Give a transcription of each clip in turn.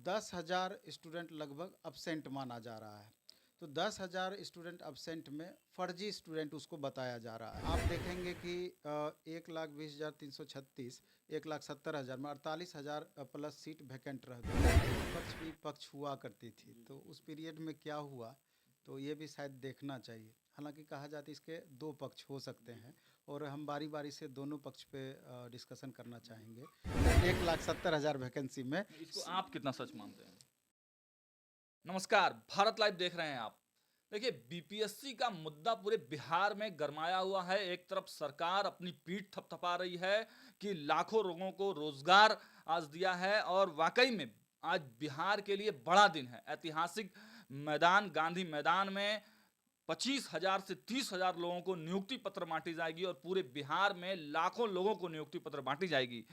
10,000 student लगभग absent माना जा रहा है। तो 10,000 स्टूडेंट अब्सेंट में फर्जी स्टूडेंट उसको बताया जा रहा है। आप देखेंगे कि 1,20,336, 1,70,000 में 48,000 प्लस सीट वैकेंट रह गई। पक्ष भी पक्ष हुआ करती थी, तो उस पीरियड में क्या हुआ, तो ये भी शायद देखना चाहिए। हालांकि कहा जाता है इसके दो पक्ष हो सकते हैं, और हम बारी बारी से दोनों पक्ष पे डिस्कशन करना चाहेंगे। 1,70,000 वैकेंसी में इसको आप कितना सच मानते हैं? नमस्कार, भारत लाइव देख रहे हैं आप। देखिए, बीपीएससी का मुद्दा पूरे बिहार में गरमाया हुआ है। एक तरफ सरकार अपनी पीठ थपथपा रही है कि लाखों लोगों को रोजगार आज दिया है, और वाकई में आज बिहार के लिए बड़ा दिन है। ऐतिहासिक मैदान, गांधी मैदान में 25,000 से 30,000 लोगों को नियुक्ति पत्र बांटी जाएगी, और पूरे बिहार में लाखों लोगों को नियुक्ति पत्र बांटी जाएगी।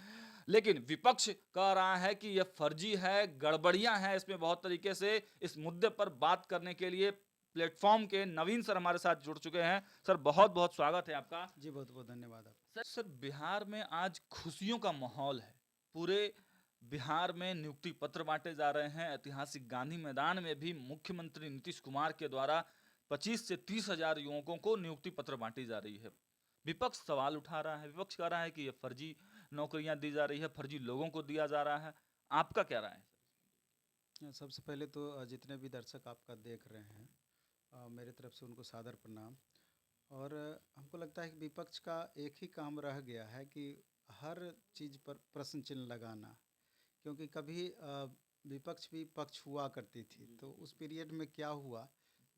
लेकिन विपक्ष कह रहा है कि यह फर्जी है, गड़बड़ियां हैं इसमें बहुत तरीके से। इस मुद्दे पर बात करने के लिए प्लेटफॉर्म के नवीन सर हमारे साथ जुड़ चुके हैं। सर, बहुत बहुत स्वागत है आपका। जी, बहुत बहुत धन्यवाद आपका। सर, बिहार में आज खुशियों का माहौल है। पूरे बिहार में नियुक्ति पत्र बांटे जा रहे हैं। ऐतिहासिक गांधी मैदान में भी मुख्यमंत्री नीतीश कुमार के द्वारा 25 से 30,000 युवकों को नियुक्ति पत्र बांटी जा रही है। विपक्ष सवाल उठा रहा है, विपक्ष कह रहा है कि ये फर्जी नौकरियां दी जा रही है, फर्जी लोगों को दिया जा रहा है। आपका क्या राय है? सबसे पहले तो जितने भी दर्शक आपका देख रहे हैं, मेरे तरफ से उनको सादर प्रणाम। और हमको लगता है कि विपक्ष का एक ही काम रह गया है कि हर चीज़ पर प्रश्न चिन्ह लगाना, क्योंकि कभी विपक्ष भी पक्ष हुआ करती थी, तो उस पीरियड में क्या हुआ,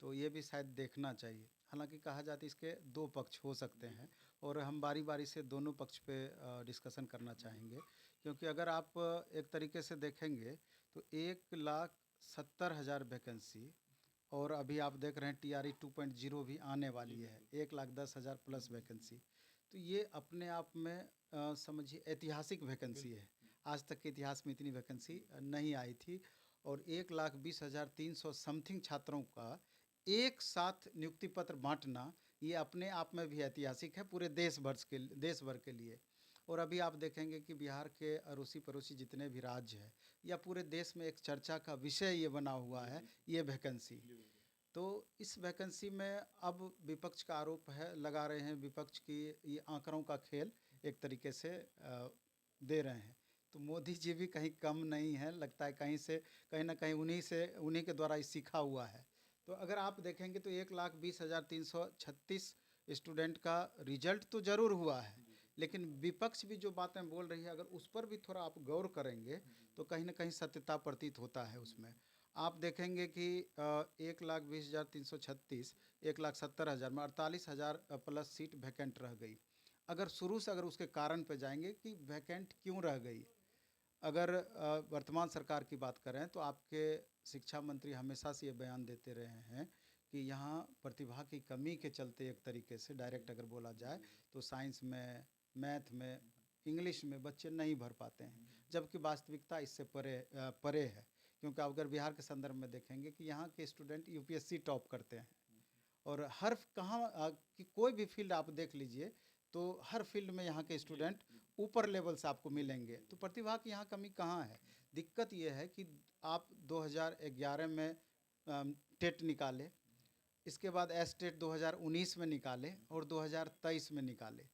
तो ये भी शायद देखना चाहिए। हालांकि कहा जाता है इसके दो पक्ष हो सकते हैं, और हम बारी बारी से दोनों पक्ष पे डिस्कशन करना चाहेंगे। क्योंकि अगर आप एक तरीके से देखेंगे तो 1,70,000 वैकेंसी, और अभी आप देख रहे हैं TRE 2.0 भी आने वाली है, 1,10,000 प्लस वैकेंसी। तो ये अपने आप में समझिए ऐतिहासिक वैकेंसी है। आज तक के इतिहास में इतनी वैकेंसी नहीं आई थी। और 1,20,300 समथिंग छात्रों का एक साथ नियुक्ति पत्र बांटना, ये अपने आप में भी ऐतिहासिक है पूरे देश भर के लिए। और अभी आप देखेंगे कि बिहार के अड़ोसी पड़ोसी जितने भी राज्य हैं, या पूरे देश में एक चर्चा का विषय ये बना हुआ है, ये वैकेंसी। तो इस वैकेंसी में अब विपक्ष का आरोप है, लगा रहे हैं विपक्ष की ये आंकड़ों का खेल एक तरीके से दे रहे हैं। तो मोदी जी भी कहीं कम नहीं है, लगता है कहीं ना कहीं उन्हीं के द्वारा ये सीखा हुआ है। तो अगर आप देखेंगे तो 1,20,336 स्टूडेंट का रिजल्ट तो ज़रूर हुआ है, लेकिन विपक्ष भी जो बातें बोल रही है, अगर उस पर भी थोड़ा आप गौर करेंगे तो कहीं ना कहीं सत्यता प्रतीत होता है उसमें। आप देखेंगे कि 1,20,336, 1,70,000 में 48,000 प्लस सीट वैकेंट रह गई। अगर शुरू से अगर उसके कारण पे जाएंगे कि वैकेंट क्यों रह गई, अगर वर्तमान सरकार की बात करें तो आपके शिक्षा मंत्री हमेशा से ये बयान देते रहे हैं कि यहाँ प्रतिभा की कमी के चलते, एक तरीके से डायरेक्ट अगर बोला जाए तो साइंस में, मैथ में, इंग्लिश में बच्चे नहीं भर पाते हैं, जबकि वास्तविकता इससे परे है। क्योंकि अगर बिहार के संदर्भ में देखेंगे कि यहाँ के स्टूडेंट UPSC टॉप करते हैं, और हर कि कोई भी फील्ड आप देख लीजिए तो हर फील्ड में यहाँ के स्टूडेंट ऊपर लेवल से आपको मिलेंगे। तो प्रतिभा की यहाँ कमी कहाँ है? दिक्कत ये है कि आप 2011 में टेट निकाले, इसके बाद एस्टेट 2019 में निकाले, और 2023 में निकाले।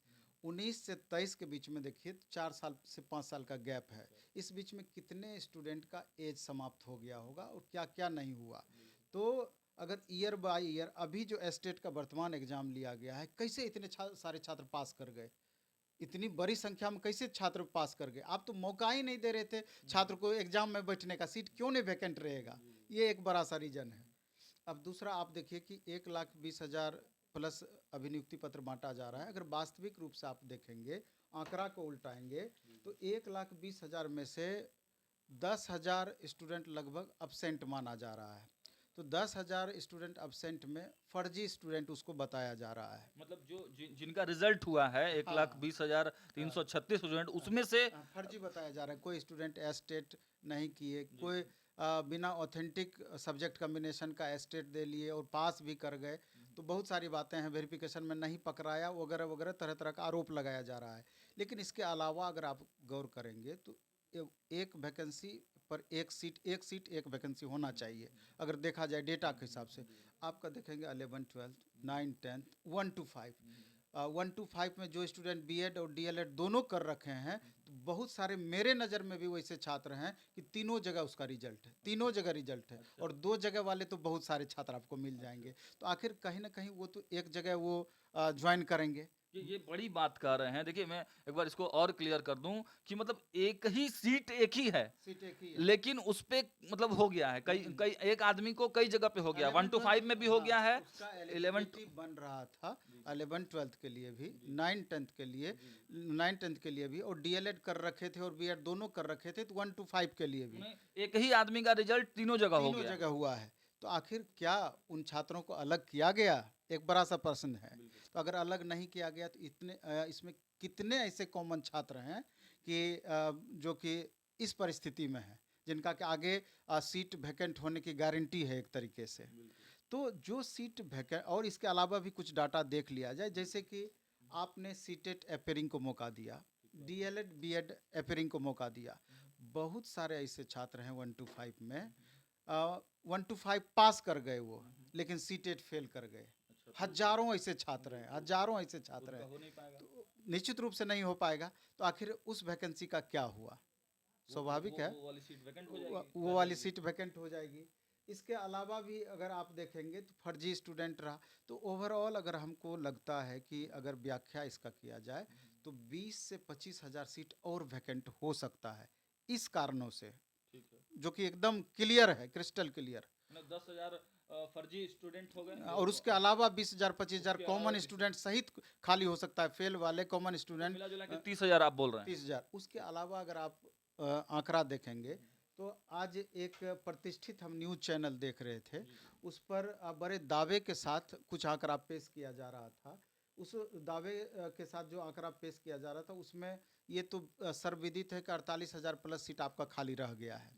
19 से 23 के बीच में देखिए 4 साल से 5 साल का गैप है। इस बीच में कितने स्टूडेंट का एज समाप्त हो गया होगा और क्या क्या नहीं हुआ। तो अगर ईयर बाय ईयर अभी जो एस्टेट का वर्तमान एग्ज़ाम लिया गया है, कैसे इतने सारे छात्र पास कर गए, इतनी बड़ी संख्या में कैसे छात्र पास कर गए? आप तो मौका ही नहीं दे रहे थे छात्र को एग्जाम में बैठने का, सीट क्यों नहीं वैकेंट रहेगा? ये एक बड़ा सा रीजन है। अब दूसरा आप देखिए कि 1,20,000 प्लस अभी नियुक्ति पत्र बांटा जा रहा है। अगर वास्तविक रूप से आप देखेंगे, आंकड़ा को उल्टाएंगे, तो 1,20,000 में से 10,000 स्टूडेंट लगभग अब्सेंट माना जा रहा है। तो 10,000 स्टूडेंट अब्सेंट में फर्जी स्टूडेंट उसको बताया जा रहा है। मतलब जिनका रिजल्ट हुआ है 1,20,336 स्टूडेंट, उसमें से फर्जी बताया जा रहा है। कोई स्टूडेंट एस्टेट नहीं किए, कोई बिना ऑथेंटिक सब्जेक्ट कम्बिनेशन का एस्टेट दे लिए और पास भी कर गए। तो बहुत सारी बातें हैं, वेरिफिकेशन में नहीं पकड़ाया वगैरह वगैरह, तरह तरह का आरोप लगाया जा रहा है। लेकिन इसके अलावा अगर आप गौर करेंगे तो एक वैकेंसी पर एक सीट एक वैकेंसी होना चाहिए। अगर देखा जाए डेटा के हिसाब से आपका देखेंगे 11 12 9 10 1 to 5 1 to 5 में जो स्टूडेंट बीएड और डीएलएड दोनों कर रखे हैं, तो बहुत सारे मेरे नज़र में भी वैसे छात्र हैं कि तीनों जगह उसका रिजल्ट है, तीनों जगह रिजल्ट है। और 2 जगह वाले तो बहुत सारे छात्र आपको मिल जाएंगे। तो आखिर कहीं ना कहीं वो तो एक जगह वो ज्वाइन करेंगे। ये बड़ी बात कह रहे हैं। देखिए, मैं एक बार इसको और क्लियर कर दूं कि मतलब एक ही सीट एक ही है, सीट एक ही है। लेकिन उस पे मतलब हो गया है कई कई एक आदमी को कई जगह पे हो गया, 1 to 5 में भी हो गया है, उसका 11 एलिजिबिलिटी बन रहा था 11 12 के लिए भी, 9 10 के लिए, 9 10 के लिए भी, और डीएलएड कर रखे थे और बीएड दोनों कर रखे थे, तो 1 to 5 के लिए भी में एक ही आदमी का रिजल्ट तीनों जगह हो तीनों गया। जगह हुआ है। तो आखिर क्या उन छात्रों को अलग किया गया, एक बड़ा सा प्रश्न है। तो अगर अलग नहीं किया गया तो इसमें कितने ऐसे कॉमन छात्र हैं कि जो कि इस परिस्थिति में हैं, जिनका कि आगे सीट वैकेंट होने की गारंटी है एक तरीके से। तो जो सीट वैकेंट, और इसके अलावा भी कुछ डाटा देख लिया जाए, जैसे कि आपने सीटेट अपेयरिंग को मौका दिया, डीएलएड बीएड अपेयरिंग को मौका दिया, बहुत सारे ऐसे छात्र हैं 1 to 5 में 1 to 5 पास कर गए वो, लेकिन सीटेट फेल कर गए। हजारों ऐसे छात्र हैं, हजारों ऐसे छात्र हैं। हो नहीं पाएगा। तो निश्चित रूप से नहीं हो पाएगा। तो आखिर उस वैकेंसी का क्या हुआ? स्वाभाविक है वो वाली सीट वैकेंट हो वो जाएगी। वो वाली सीट वैकेंट हो जाएगी। इसके अलावा भी अगर आप देखेंगे तो फर्जी स्टूडेंट रहा। तो ओवरऑल अगर हमको लगता है कि अगर व्याख्या इसका किया जाए तो 20 से 25 हजार सीट और वैकेंट हो सकता है, इस कारणों से, ठीक है। जो कि एकदम क्लियर है, क्रिस्टल क्लियर। 10,000 फर्जी स्टूडेंट हो गए और उसके अलावा 20,000 25,000 उसके कॉमन अलावा स्टूडेंट सहित खाली हो सकता है, फेल वाले कॉमन स्टूडेंट मिला जुला के 30,000 आप बोल रहे हैं। 30,000। उसके अलावा अगर आप आंकड़ा देखेंगे तो आज एक प्रतिष्ठित हम न्यूज़ चैनल देख रहे थे, उस पर बड़े दावे के साथ कुछ आंकड़ा पेश किया जा रहा था। उस दावे के साथ जो आंकड़ा पेश किया जा रहा था, उसमें ये तो सर्वविदित है कि 48,000 प्लस सीट आपका खाली रह गया है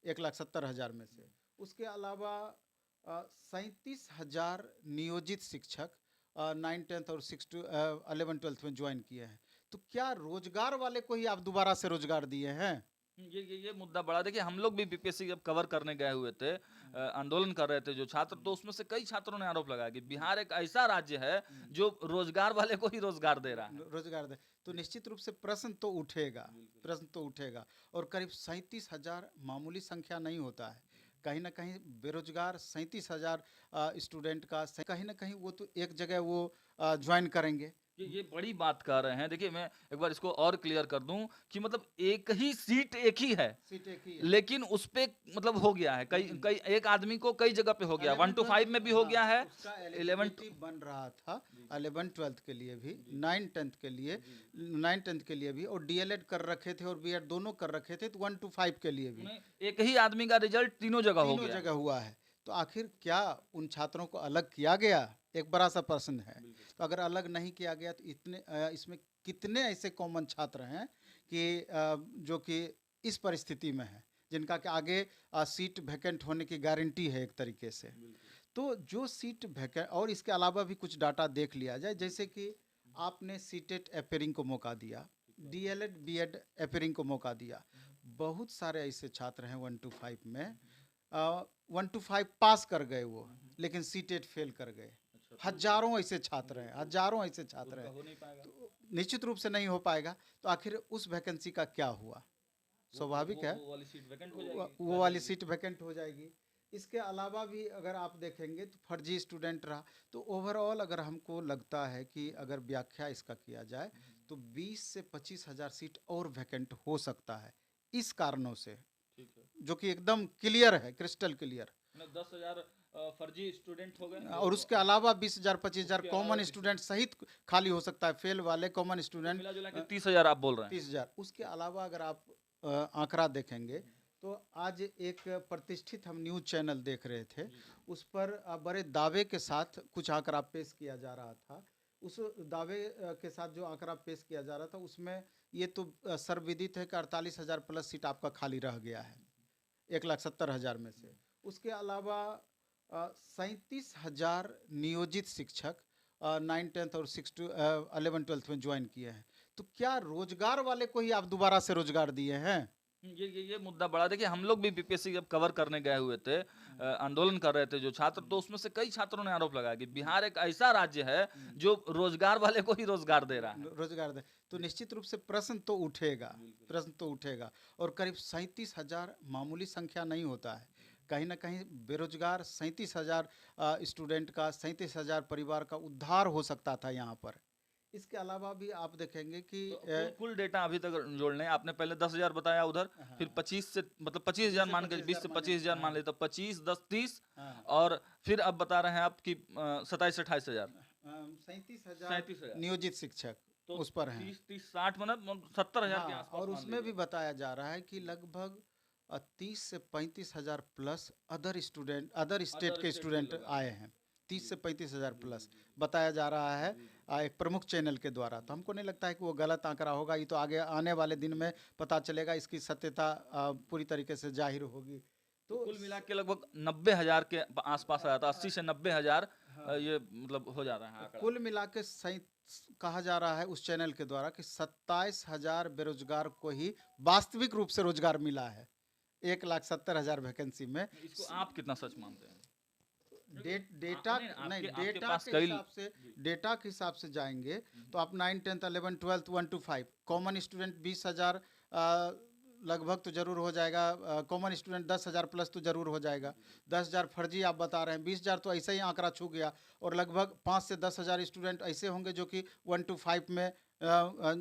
1,70,000 में से। उसके अलावा 37,000 नियोजित शिक्षक 9 10 और 6 to 11 12 में ज्वाइन किए हैं। तो क्या रोजगार वाले को ही आप दोबारा से रोजगार दिए हैं? ये मुद्दा बड़ा। देखिए, हम लोग भी बीपीएससी जब कवर करने गए हुए थे, आंदोलन कर रहे थे जो छात्र, तो उसमें से कई छात्रों ने आरोप लगाया कि बिहार एक ऐसा राज्य है जो रोजगार वाले को ही रोजगार दे रहा है। रोजगार दे, तो निश्चित रूप से प्रश्न तो उठेगा, प्रश्न तो उठेगा। और करीब 37,000 मामूली संख्या नहीं होता है। कहीं ना कहीं बेरोजगार 37,000 स्टूडेंट का कहीं ना कहीं वो तो एक जगह वो ज्वाइन करेंगे। ये बड़ी बात कह रहे हैं। देखिए, मैं एक बार इसको और क्लियर कर दूं कि मतलब एक ही सीट एक ही है, सीट एक ही है। लेकिन उस पे मतलब हो गया है कई एक आदमी को कई जगह पे हो गया, 1 to 5 में भी हो गया है, उसका 11 एलिजिबिलिटी बन रहा था 11 12 के लिए भी, 9 10 के लिए, 9 10 के लिए भी, और डीएलएड कर रखे थे और बीएड दोनों कर रखे थे, तो 1 to 5 के लिए भी एक ही आदमी का रिजल्ट तीनों जगह हो तीनों गया। जगह हुआ है। तो आखिर क्या उन छात्रों को अलग किया गया, एक बड़ा सा प्रश्न है। तो अगर अलग नहीं किया गया तो इसमें कितने ऐसे कॉमन छात्र हैं कि जो कि इस परिस्थिति में हैं, जिनका कि आगे सीट वैकेंट होने की गारंटी है एक तरीके से। तो जो सीट वैकेंट, और इसके अलावा भी कुछ डाटा देख लिया जाए, जैसे कि आपने सीटेट अपेयरिंग को मौका दिया, डीएलएड बीएड अपेयरिंग को मौका दिया, बहुत सारे ऐसे छात्र हैं 1 to 5 में 1 to 5 पास कर गए वो, लेकिन सीटेट फेल कर गए। हजारों ऐसे छात्र हैं, हजारों ऐसे छात्र हैं। हो नहीं पाएगा। तो निश्चित रूप से नहीं हो पाएगा। तो आखिर उस वैकेंसी का क्या हुआ? स्वाभाविक है वो वाली सीट वैकेंट हो वो जाएगी। वो वाली सीट वैकेंट हो जाएगी। इसके अलावा भी अगर आप देखेंगे तो फर्जी स्टूडेंट रहा। तो ओवरऑल अगर हमको लगता है कि अगर व्याख्या इसका किया जाए तो 20 से 25 हजार सीट और वैकेंट हो सकता है, इस कारणों से, ठीक है। जो कि एकदम क्लियर है, क्रिस्टल क्लियर। 10,000 फर्जी स्टूडेंट हो गए और उसके अलावा 20,000 25,000 कॉमन स्टूडेंट सहित खाली हो सकता है, फेल वाले कॉमन स्टूडेंट मिला जुला के 30,000 आप बोल रहे हैं। 30,000। उसके अलावा अगर आप आंकड़ा देखेंगे तो आज एक प्रतिष्ठित हम न्यूज़ चैनल देख रहे थे, उस पर बड़े दावे के साथ कुछ आंकड़ा पेश किया जा रहा था। उस दावे के साथ जो आंकड़ा पेश किया जा रहा था, उसमें ये तो सर्वविदित है कि 48,000 प्लस सीट आपका खाली रह गया है 1,70,000 में से। उसके अलावा 37,000 नियोजित शिक्षक 9 10 और 6 to 11 12 में ज्वाइन किए हैं। तो क्या रोजगार वाले को ही आप दोबारा से रोजगार दिए हैं? ये मुद्दा बड़ा, देखिए हम लोग भी बीपीएससी जब कवर करने गए हुए थे, आंदोलन कर रहे थे जो छात्र, तो उसमें से कई छात्रों ने आरोप लगाया कि बिहार एक ऐसा राज्य है जो रोजगार वाले को ही रोजगार दे रहा है। रोजगार दे तो निश्चित रूप से प्रश्न तो उठेगा, प्रश्न तो उठेगा। और करीब 37,000 मामूली संख्या नहीं होता है। कहीं ना कहीं बेरोजगार 37,000 स्टूडेंट का, 37,000 परिवार का उद्धार हो सकता था यहाँ पर। इसके अलावा भी आप देखेंगे कि तो कुल डेटा अभी तक जोड़ लें, आपने पहले 10,000 बताया उधर, फिर 25 से मतलब 25,000 मान के, 20 से 25,000 मान ले तो 25, 10, 30, हाँ, और फिर अब बता रहे हैं आप कि 27-28,000, 37,000 नियोजित शिक्षक तो उस पर हैं। 30-30-60 मतलब 70,000 के हाँ, आसपास और मान उसमें भी लीजिए। बताया जा रहा है कि लगभग 30 से 35,000 प्लस अदर स्टेट अदर के स्टेट के स्टूडेंट लोग आए हैं। 30 से 35,000 प्लस बताया जा रहा है एक प्रमुख चैनल के द्वारा। तो हमको नहीं लगता है कि वो गलत आंकड़ा होगा। ये तो आगे आने वाले दिन में पता चलेगा, इसकी सत्यता पूरी तरीके से जाहिर होगी। तो तो कुल मिला के लगभग 90,000 के आसपास आया था, 80 से 90,000, हाँ, ये मतलब हो जा रहा है आंकड़ा। कुल मिला के कहा जा रहा है उस चैनल के द्वारा कि 27,000 बेरोजगार को ही वास्तविक रूप से रोजगार मिला है 1,70,000 वैकेंसी में। इसको आप कितना सच मानते हैं? डेटा नहीं, नहीं, आपके पास कई। डेटा के हिसाब से जाएंगे तो आप 9, 10, 11, 12, 1 to 5 कॉमन स्टूडेंट 20,000 लगभग तो जरूर हो जाएगा। कॉमन स्टूडेंट 10,000 प्लस तो जरूर हो जाएगा। 10,000 फर्जी आप बता रहे हैं, 20,000 तो ऐसे ही आंकड़ा छू गया। और लगभग 5 से 10,000 स्टूडेंट ऐसे होंगे जो कि 1 to 5 में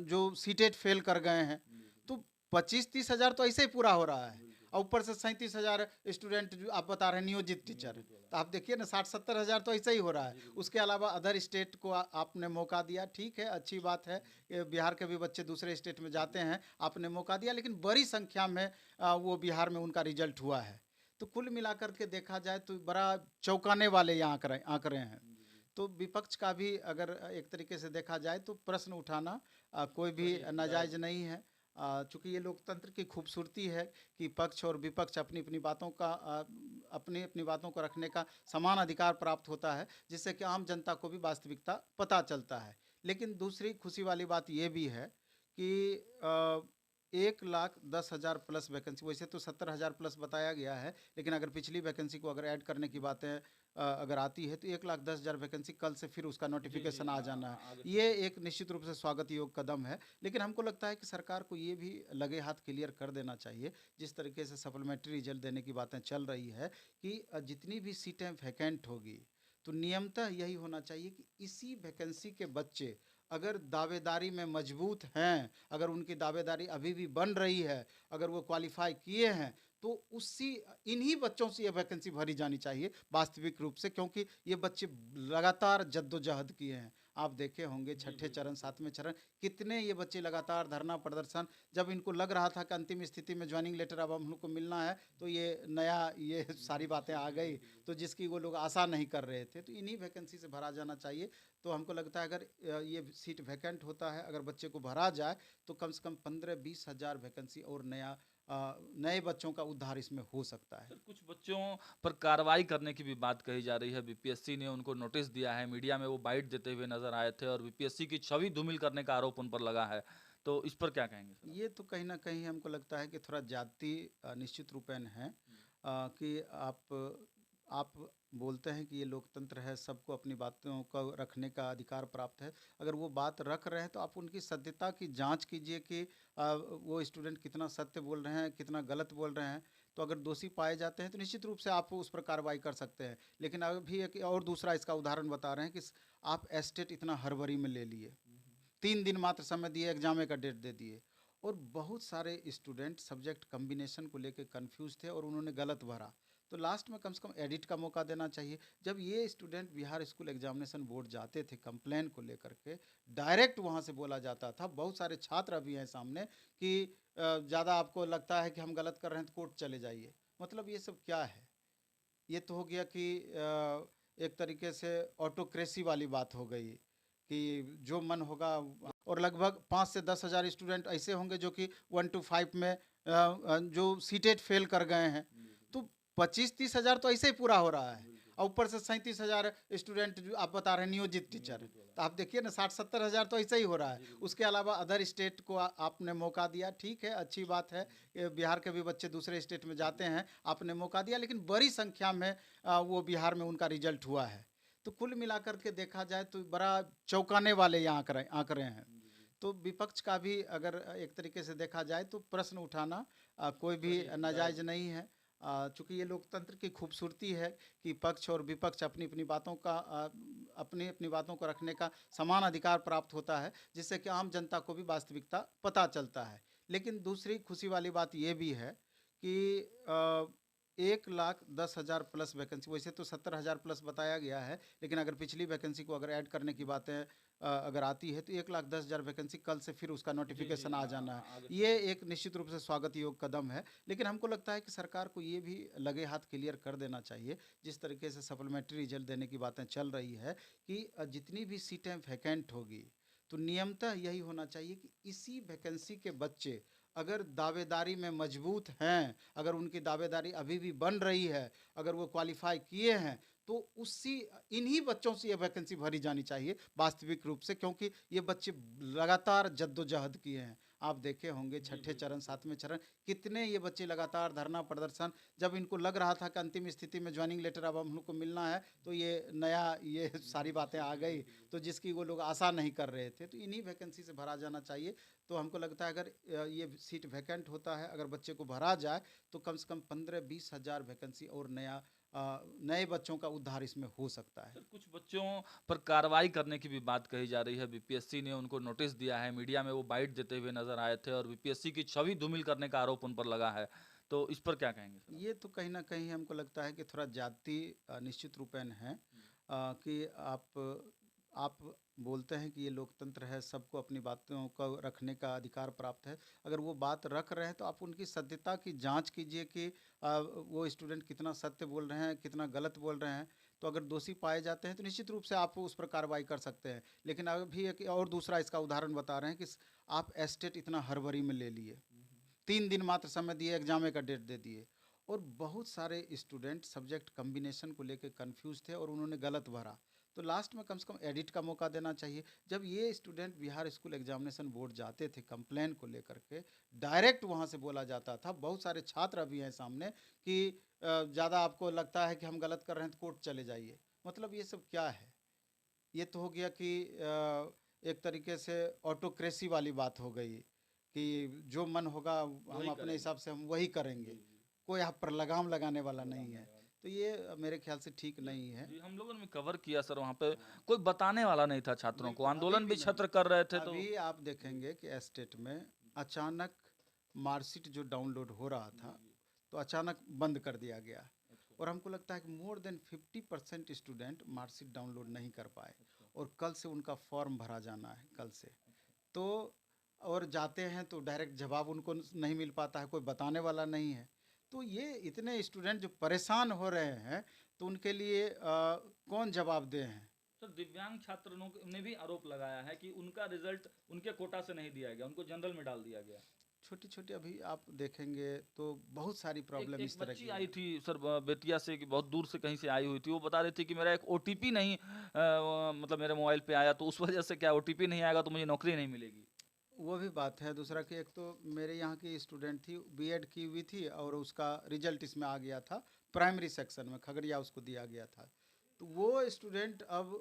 जो सीटेट फेल कर गए हैं। तो 25-30,000 तो ऐसे ही पूरा हो रहा है। और ऊपर से 37,000 स्टूडेंट जो आप बता रहे हैं नियोजित टीचर, तो आप देखिए ना 60-70,000 तो ऐसे ही हो रहा है। उसके अलावा अदर स्टेट को आपने मौका दिया, ठीक है, अच्छी बात है। बिहार के भी बच्चे दूसरे स्टेट में जाते हैं, आपने मौका दिया, लेकिन बड़ी संख्या में वो बिहार में उनका रिजल्ट हुआ है। तो कुल मिलाकर के देखा जाए तो बड़ा चौंकाने वाले ये आंकड़े हैं। तो विपक्ष का भी अगर एक तरीके से देखा जाए तो प्रश्न उठाना कोई भी नाजायज नहीं है। चूँकि ये लोकतंत्र की खूबसूरती है कि पक्ष और विपक्ष अपनी अपनी बातों का अपनी अपनी बातों को रखने का समान अधिकार प्राप्त होता है, जिससे कि आम जनता को भी वास्तविकता पता चलता है। लेकिन दूसरी खुशी वाली बात ये भी है कि 1,10,000 प्लस वैकेंसी, वैसे तो 70,000 प्लस बताया गया है, लेकिन अगर पिछली वैकेंसी को अगर ऐड करने की बातें अगर आती है तो 1,10,000 वैकेंसी कल से फिर उसका नोटिफिकेशन आ जाना है। ये एक निश्चित रूप से स्वागत योग्य कदम है। लेकिन हमको लगता है कि सरकार को ये भी लगे हाथ क्लियर कर देना चाहिए, जिस तरीके से सप्लीमेंट्री रिजल्ट देने की बातें चल रही है कि जितनी भी सीटें वैकेंट होगी तो नियमतः यही होना चाहिए कि इसी वैकेंसी के बच्चे अगर दावेदारी में मजबूत हैं, अगर उनकी दावेदारी अभी भी बन रही है, अगर वो क्वालिफाई किए हैं, तो इन्हीं बच्चों से ये वैकेंसी भरी जानी चाहिए वास्तविक रूप से, क्योंकि ये बच्चे लगातार जद्दोजहद किए हैं। आप देखे होंगे छठे चरण, सातवें चरण, कितने ये बच्चे लगातार धरना प्रदर्शन, जब इनको लग रहा था कि अंतिम स्थिति में ज्वाइनिंग लेटर अब हम लोग को मिलना है, तो ये सारी बातें आ गई, तो जिसकी वो लोग आशा नहीं कर रहे थे। तो इन्हीं वैकेंसी से भरा जाना चाहिए। तो हमको लगता है अगर ये सीट वैकेंट होता है, अगर बच्चे को भरा जाए तो कम से कम 15-20 हज़ार वैकेंसी और नए बच्चों का उद्धार इसमें हो सकता है। सर, कुछ बच्चों पर कार्रवाई करने की भी बात कही जा रही है, बीपीएससी ने उनको नोटिस दिया है, मीडिया में वो बाइट देते हुए नजर आए थे और बीपीएससी की छवि धूमिल करने का आरोप उन पर लगा है। तो इस पर क्या कहेंगे सर? ये तो कहीं ना कहीं हमको लगता है कि थोड़ा जाति निश्चित रूपेण है कि आप बोलते हैं कि ये लोकतंत्र है, सबको अपनी बातों को रखने का अधिकार प्राप्त है। अगर वो बात रख रहे हैं तो आप उनकी सत्यता की जांच कीजिए कि वो स्टूडेंट कितना सत्य बोल रहे हैं, कितना गलत बोल रहे हैं। तो अगर दोषी पाए जाते हैं तो निश्चित रूप से आप उस पर कार्रवाई कर सकते हैं। लेकिन अभी एक और दूसरा इसका उदाहरण बता रहे हैं कि आप एस्टेट इतना हड़बड़ी में ले लिए, 3 दिन मात्र समय दिए, एग्जाम का डेट दे दिए, और बहुत सारे स्टूडेंट सब्जेक्ट कम्बिनेशन को लेकर कंफ्यूज थे और उन्होंने गलत भरा। तो लास्ट में कम से कम एडिट का मौका देना चाहिए। जब ये student Bihar school examination board जाते थे कंप्लेन को लेकर के, डायरेक्ट वहाँ से बोला जाता था, बहुत सारे छात्र अभी हैं सामने कि ज़्यादा आपको लगता है कि हम गलत कर रहे हैं तो कोर्ट चले जाइए। मतलब ये सब क्या है? ये तो हो गया कि एक तरीके से ऑटोक्रेसी वाली बात हो गई कि जो मन होगा। और लगभग 5 से 10,000 स्टूडेंट ऐसे होंगे जो कि 1 to 5 में जो सीटेट फेल कर गए हैं। तो 25-30 हज़ार तो ऐसे ही पूरा हो रहा है। और ऊपर से 37,000 स्टूडेंट जो आप बता रहे हैं नियोजित टीचर, तो आप देखिए ना 60-70 हज़ार तो ऐसा ही हो रहा है। उसके अलावा अदर स्टेट को आपने मौका दिया, ठीक है, अच्छी बात है। बिहार के भी बच्चे दूसरे स्टेट में जाते हैं, आपने मौका दिया, लेकिन बड़ी संख्या में वो बिहार में उनका रिजल्ट हुआ है। तो कुल मिलाकर के देखा जाए तो बड़ा चौंकाने वाले ये आंकड़े हैं। तो विपक्ष का भी अगर एक तरीके से देखा जाए तो प्रश्न उठाना कोई भी नाजायज़ नहीं है। चूँकि ये लोकतंत्र की खूबसूरती है कि पक्ष और विपक्ष अपनी-अपनी बातों का अपनी-अपनी बातों को रखने का समान अधिकार प्राप्त होता है, जिससे कि आम जनता को भी वास्तविकता पता चलता है। लेकिन दूसरी खुशी वाली बात ये भी है कि 1,10,000 प्लस वैकेंसी, वैसे तो 70,000 प्लस बताया गया है, लेकिन अगर पिछली वैकेंसी को अगर ऐड करने की बातें अगर आती है तो 1,10,000 वैकेंसी कल से फिर उसका नोटिफिकेशन आ जाना है। आगे ये एक निश्चित रूप से स्वागत योग्य कदम है, लेकिन हमको लगता है कि सरकार को ये भी लगे हाथ क्लियर कर देना चाहिए, जिस तरीके से सप्लीमेंट्री रिजल्ट देने की बातें चल रही है कि जितनी भी सीटें वैकेंट होगी, तो नियमतः यही होना चाहिए कि इसी वैकेंसी के बच्चे अगर दावेदारी में मजबूत हैं, अगर उनकी दावेदारी अभी भी बन रही है, अगर वो क्वालिफ़ाई किए हैं, तो उसी इन्हीं बच्चों से ये वैकेंसी भरी जानी चाहिए वास्तविक रूप से, क्योंकि ये बच्चे लगातार जद्दोजहद किए हैं। आप देखे होंगे छठे चरण, सातवें चरण, कितने ये बच्चे लगातार धरना प्रदर्शन, जब इनको लग रहा था कि अंतिम स्थिति में ज्वाइनिंग लेटर अब हम लोग को मिलना है, तो ये नया ये सारी बातें आ गई, तो जिसकी वो लोग आशा नहीं कर रहे थे, तो इन्हीं वैकेंसी से भरा जाना चाहिए। तो हमको लगता है अगर ये सीट वैकेंट होता है, अगर बच्चे को भरा जाए, तो कम से कम 15-20 हज़ार वैकेंसी और नए बच्चों का उद्धार इसमें हो सकता है। सर, कुछ बच्चों पर कार्रवाई करने की भी बात कही जा रही है। बीपीएससी ने उनको नोटिस दिया है, मीडिया में वो बाइट देते हुए नजर आए थे और बीपीएससी की छवि धूमिल करने का आरोप उन पर लगा है। तो इस पर क्या कहेंगे सर? ये तो कहीं न कहीं हमको लगता है कि थोड़ा जाति निश्चित रूपेण है, कि आप बोलते हैं कि ये लोकतंत्र है, सबको अपनी बातों को रखने का अधिकार प्राप्त है। अगर वो बात रख रहे हैं तो आप उनकी सत्यता की जाँच कीजिए कि वो स्टूडेंट कितना सत्य बोल रहे हैं, कितना गलत बोल रहे हैं। तो अगर दोषी पाए जाते हैं तो निश्चित रूप से आप उस पर कार्रवाई कर सकते हैं। लेकिन अभी एक और दूसरा इसका उदाहरण बता रहे हैं कि आप एस्टेट इतना हड़बड़ी में ले लिए। 3 दिन मात्र समय दिए, एग्जाम का डेट दे दिए, और बहुत सारे स्टूडेंट सब्जेक्ट कॉम्बिनेशन को लेके कंफ्यूज थे और उन्होंने गलत भरा। तो लास्ट में कम से कम एडिट का मौका देना चाहिए। जब ये student Bihar school examination board जाते थे कंप्लेन को लेकर के, डायरेक्ट वहाँ से बोला जाता था, बहुत सारे छात्र अभी हैं सामने, कि ज़्यादा आपको लगता है कि हम गलत कर रहे हैं तो कोर्ट चले जाइए। मतलब ये सब क्या है? ये तो हो गया कि एक तरीके से ऑटोक्रेसी वाली बात हो गई कि जो मन होगा हम वही अपने करेंगे। हिसाब से हम वही करेंगे, कोई आप पर लगाम लगाने वाला नहीं है। तो ये मेरे ख्याल से ठीक नहीं है। जी, हम लोगों ने कवर किया सर, वहाँ पे कोई बताने वाला नहीं था छात्रों को, बिल्कुल, अभी आंदोलन भी भी नहीं। छात्र कर रहे थे। तो अभी आप देखेंगे कि एस्टेट में अचानक मार्कशीट जो डाउनलोड हो रहा था, तो अचानक बंद कर दिया गया, और हमको लगता है कि more than 50% student marksheet download नहीं कर पाए, और कल से उनका फॉर्म भरा जाना है, कल से। तो और जाते हैं तो डायरेक्ट जवाब उनको नहीं मिल पाता है, कोई बताने वाला नहीं है। तो ये इतने स्टूडेंट जो परेशान हो रहे हैं, तो उनके लिए कौन जवाबदेह हैं? सर, दिव्यांग छात्रों ने भी आरोप लगाया है कि उनका रिजल्ट उनके कोटा से नहीं दिया गया, उनको जनरल में डाल दिया गया। छोटी-छोटी अभी आप देखेंगे तो बहुत सारी प्रॉब्लम एक इस तरह बच्ची की आई हैं। थी सर, बेतिया से, कि बहुत दूर से कहीं से आई हुई थी। वो बता रही थी कि मेरा एक ओटीपी नहीं मतलब मेरे मोबाइल पे आया, तो उस वजह से क्या ओटीपी नहीं आएगा तो मुझे नौकरी नहीं मिलेगी। वो भी बात है। दूसरा कि एक तो मेरे यहाँ की स्टूडेंट थी, बीएड की हुई थी, और उसका रिजल्ट इसमें आ गया था, प्राइमरी सेक्शन में खगड़िया उसको दिया गया था। तो वो स्टूडेंट अब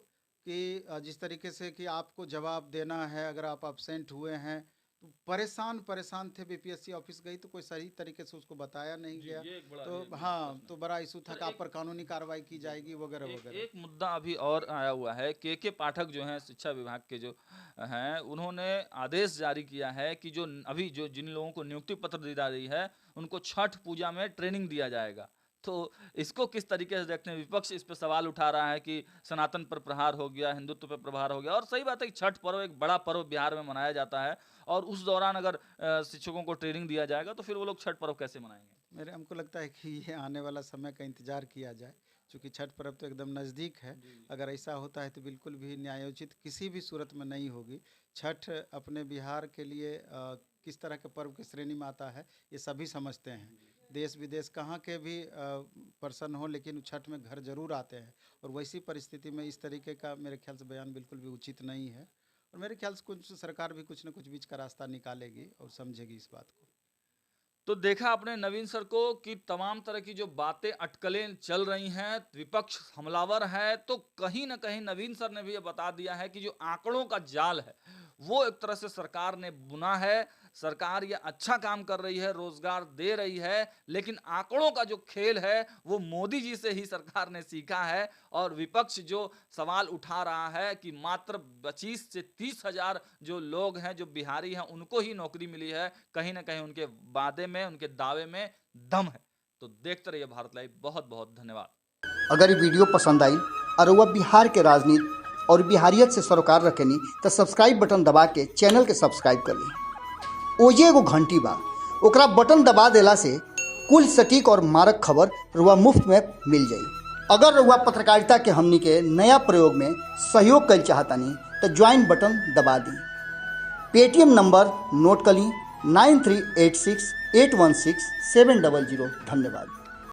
कि जिस तरीके से कि आपको जवाब देना है अगर आप एब्सेंट हुए हैं, तो परेशान परेशान थे। बीपीएससी ऑफिस गई तो कोई सही तरीके से उसको बताया नहीं जी, गया। ये एक बड़ा तो ये हाँ, प्रश्न तो है। बड़ा इशू था सर, कि आप एक पर कानूनी कार्रवाई की जाएगी वगैरह एक वगैरह। एक मुद्दा अभी और आया हुआ है। के पाठक जो हैं, शिक्षा विभाग के जो हैं, उन्होंने आदेश जारी किया है कि अभी जो जिन लोगों को नियुक्ति पत्र दी जा रही है, उनको छठ पूजा में ट्रेनिंग दिया जाएगा। तो इसको किस तरीके से देखते हैं? विपक्ष इस पे सवाल उठा रहा है कि सनातन पर प्रहार हो गया, हिंदुत्व पर प्रहार हो गया। और सही बात है कि छठ पर्व एक बड़ा पर्व बिहार में मनाया जाता है, और उस दौरान अगर शिक्षकों को ट्रेनिंग दिया जाएगा तो फिर वो लोग छठ पर्व कैसे मनाएंगे? मेरे हमको लगता है कि ये आने वाला समय का इंतज़ार किया जाए, चूँकि छठ पर्व तो एकदम नज़दीक है। अगर ऐसा होता है तो बिल्कुल भी न्यायोचित किसी भी सूरत में नहीं होगी। छठ अपने बिहार के लिए किस तरह के पर्व की श्रेणी में आता है, ये सभी समझते हैं। देश विदेश कहाँ के भी पर्सन हो लेकिन छठ में घर जरूर आते हैं, और वैसी परिस्थिति में इस तरीके का मेरे ख्याल से बयान बिल्कुल भी उचित नहीं है। और मेरे ख्याल से कुछ सरकार भी कुछ न कुछ बीच का रास्ता निकालेगी और समझेगी इस बात को। तो देखा आपने नवीन सर को कि तमाम तरह की जो बातें अटकलें चल रही हैं, विपक्ष हमलावर है, तो कहीं ना कहीं नवीन सर ने भी ये बता दिया है कि जो आंकड़ों का जाल है वो एक तरह से सरकार ने बुना है। सरकार ये अच्छा काम कर रही है, रोजगार दे रही है, लेकिन आंकड़ों का जो खेल है वो मोदी जी से ही सरकार ने सीखा है। और विपक्ष जो सवाल उठा रहा है कि मात्र 25 से 30 हजार जो लोग हैं, जो बिहारी हैं, उनको ही नौकरी मिली है, कहीं ना कहीं उनके वादे में, उनके दावे में दम है। तो देखते रहिए भारत लाइव। बहुत बहुत धन्यवाद। अगर ये वीडियो पसंद आई और वह बिहार के राजनीति और बिहारियत से सरोकार रखेनी तो सब्सक्राइब बटन दबा के चैनल के सब्सक्राइब कर ली। ओजे एगो घंटी बा, ओकरा बटन दबा देला से कुल सटीक और मारक खबर रुआ मुफ्त में मिल जाई। अगर रुआ पत्रकारिता के हमनी के नया प्रयोग में सहयोग कर चाहतानी तो ज्वाइन बटन दबा दी। पेटीएम नंबर नोट कर ली 9386816700। धन्यवाद।